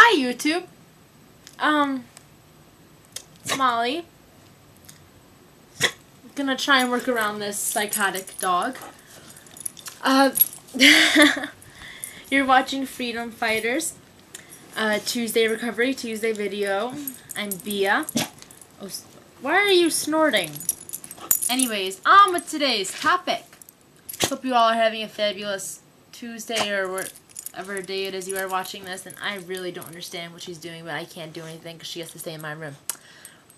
Hi YouTube. It's Molly. Gonna try and work around this psychotic dog. You're watching Freedom Fighters. Tuesday recovery, Tuesday video. I'm Bia. Oh, why are you snorting? Anyways, on with today's topic. Hope you all are having a fabulous Tuesday or whatever day it is you are watching this. And I really don't understand what she's doing, but I can't do anything because she has to stay in my room.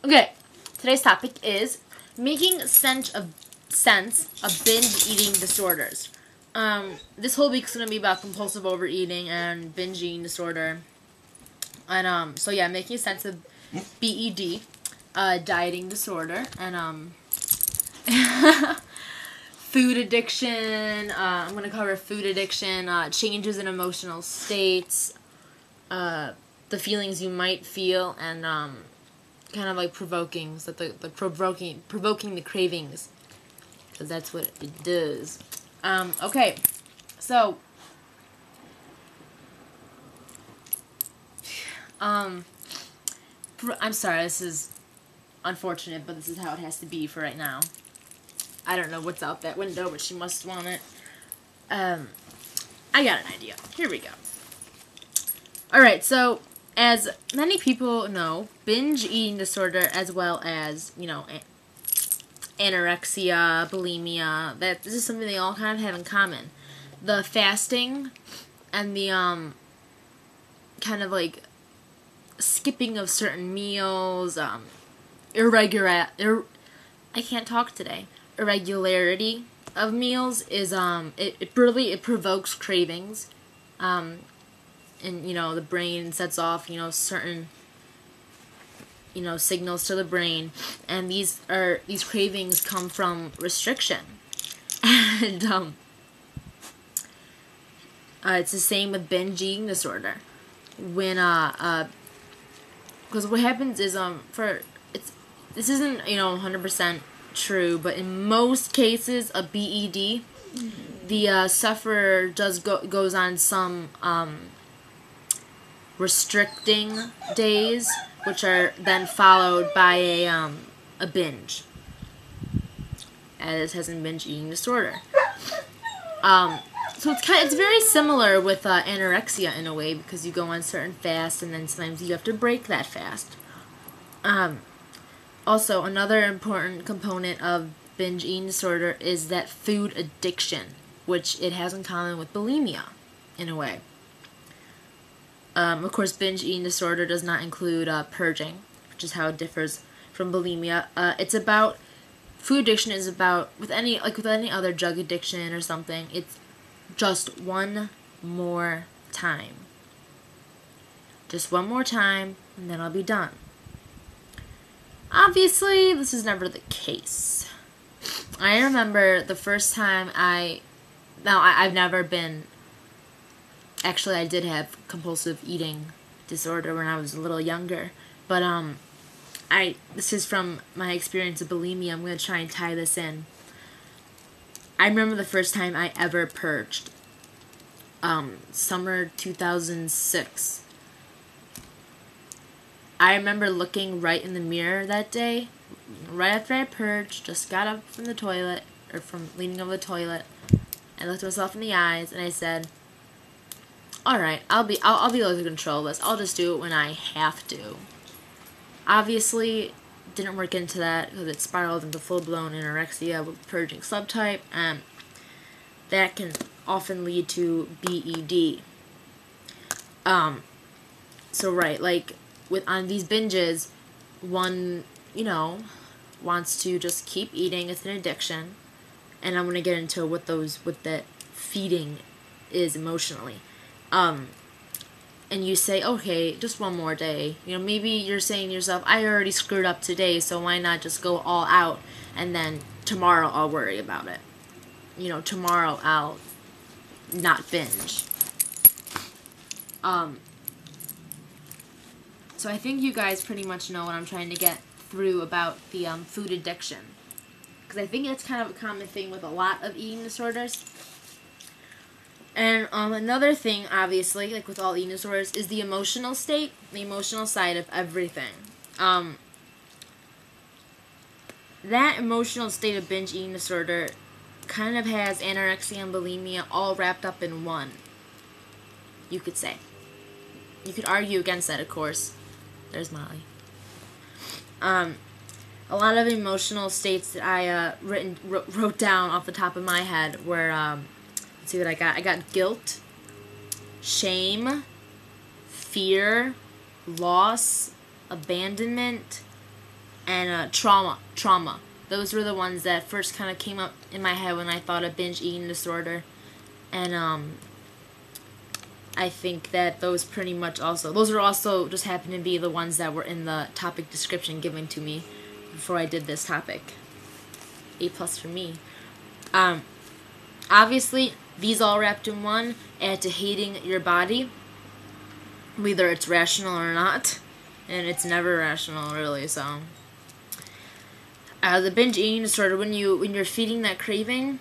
Okay, today's topic is making sense of binge eating disorders. This whole week's gonna be about compulsive overeating and binge eating disorder. And so yeah, making sense of BED, dieting disorder, and food addiction. I'm gonna cover food addiction, changes in emotional states, the feelings you might feel, and kind of like provoking the cravings, because that's what it does. Okay, so I'm sorry, this is unfortunate, but this is how it has to be for right now. I don't know what's out that window, but she must want it. I got an idea. Here we go. Alright, so as many people know, binge eating disorder, as well as, you know, anorexia, bulimia, this is something they all kind of have in common. The fasting and the kind of like skipping of certain meals, irregularity of meals is it provokes cravings, and you know the brain sets off certain signals to the brain, and these cravings come from restriction. And it's the same with binge eating disorder. When because what happens is this isn't 100% true, but in most cases of BED, the sufferer goes on some restricting days, which are then followed by a binge, as has in binge eating disorder. So it's very similar with anorexia in a way, because you go on certain fasts and then sometimes you have to break that fast. Also, another important component of binge eating disorder is that food addiction, which it has in common with bulimia in a way. Of course, binge eating disorder does not include purging, which is how it differs from bulimia. Food addiction is about, with any other drug addiction or something, it's just one more time. Just one more time, and then I'll be done. Obviously, this is never the case. I remember the first time I've never been, actually I did have compulsive eating disorder when I was a little younger, but this is from my experience of bulimia. I'm going to try and tie this in. I remember the first time I ever purged, summer 2006. I remember looking right in the mirror that day, right after I purged, just got up from the toilet, or from leaning over the toilet, and looked myself in the eyes, and I said, alright, I'll be able to control this. I'll just do it when I have to. Obviously, didn't work into that, because it spiraled into full-blown anorexia with purging subtype, and that can often lead to BED. So right, like, on these binges, one, wants to just keep eating. It's an addiction, and I'm going to get into what that feeding is emotionally. And you say, okay, just one more day. Maybe you're saying to yourself, I already screwed up today, so why not just go all out, and then tomorrow I'll worry about it. Tomorrow I'll not binge. So I think you guys pretty much know what I'm trying to get through about the food addiction, because I think it's kind of a common thing with a lot of eating disorders. And another thing, obviously, like with all eating disorders, is the emotional state, the emotional side of everything. That emotional state of binge eating disorder kind of has anorexia and bulimia all wrapped up in one, you could say. You could argue against that, of course. There's Molly. A lot of emotional states that I wrote down off the top of my head were, let's see what I got. I got guilt, shame, fear, loss, abandonment, and trauma. Those were the ones that first kind of came up in my head when I thought of binge eating disorder. And I think that those are also just happen to be the ones that were in the topic description given to me before I did this topic. A+ for me. Obviously, these all wrapped in one add to hating your body, whether it's rational or not, and it's never rational, really. So, the binge eating disorder, when you're feeding that craving,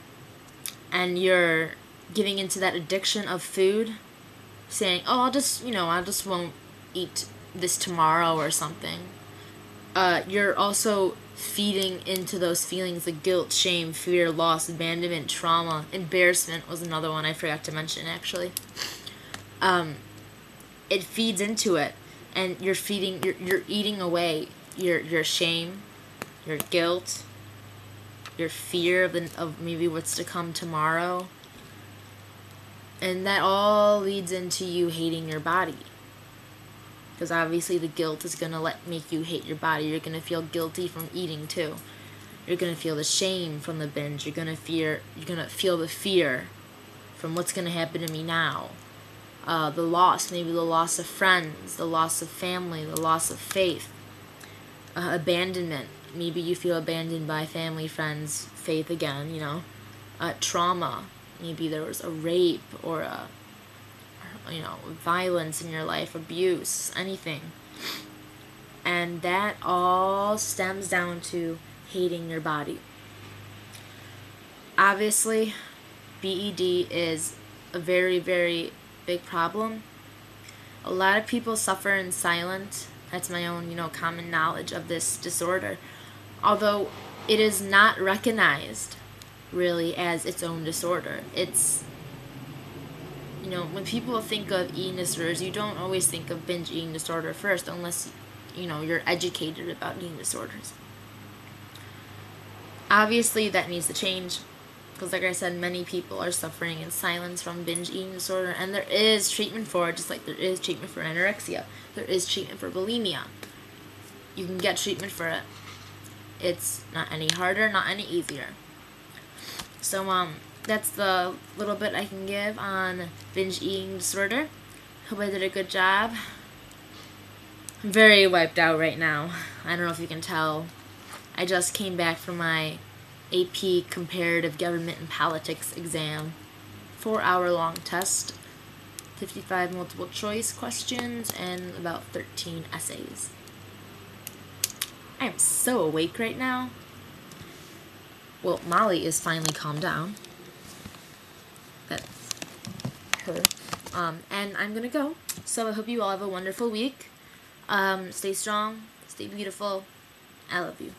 and you're giving into that addiction of food, saying, "Oh, I just won't eat this tomorrow" or something. You're also feeding into those feelings of guilt, shame, fear, loss, abandonment, trauma. Embarrassment was another one I forgot to mention, actually. It feeds into it, and you're eating away your shame, your guilt, your fear of maybe what's to come tomorrow. And that all leads into you hating your body. Because obviously the guilt is going to make you hate your body. You're going to feel guilty from eating too. You're going to feel the shame from the binge. You're going to feel the fear from what's going to happen to me now. The loss, maybe the loss of friends, the loss of family, the loss of faith. Abandonment. Maybe you feel abandoned by family, friends, faith again, trauma. Maybe there was a rape or violence in your life, abuse, anything. And that all stems down to hating your body. Obviously, BED is a very, very big problem. A lot of people suffer in silence. That's my own, common knowledge of this disorder. Although it is not recognized really as its own disorder. It's, when people think of eating disorders, you don't always think of binge eating disorder first unless, you're educated about eating disorders. Obviously, that needs to change because, like I said, many people are suffering in silence from binge eating disorder, and there is treatment for it, just like there is treatment for anorexia. There is treatment for bulimia. You can get treatment for it. It's not any harder, not any easier. So, that's the little bit I can give on binge eating disorder. Hope I did a good job. I'm very wiped out right now. I don't know if you can tell. I just came back from my AP Comparative Government and Politics exam. 4-hour-long test. 55 multiple choice questions and about 13 essays. I am so awake right now. Well, Molly is finally calmed down. That's her. And I'm gonna go. So I hope you all have a wonderful week. Stay strong. Stay beautiful. I love you.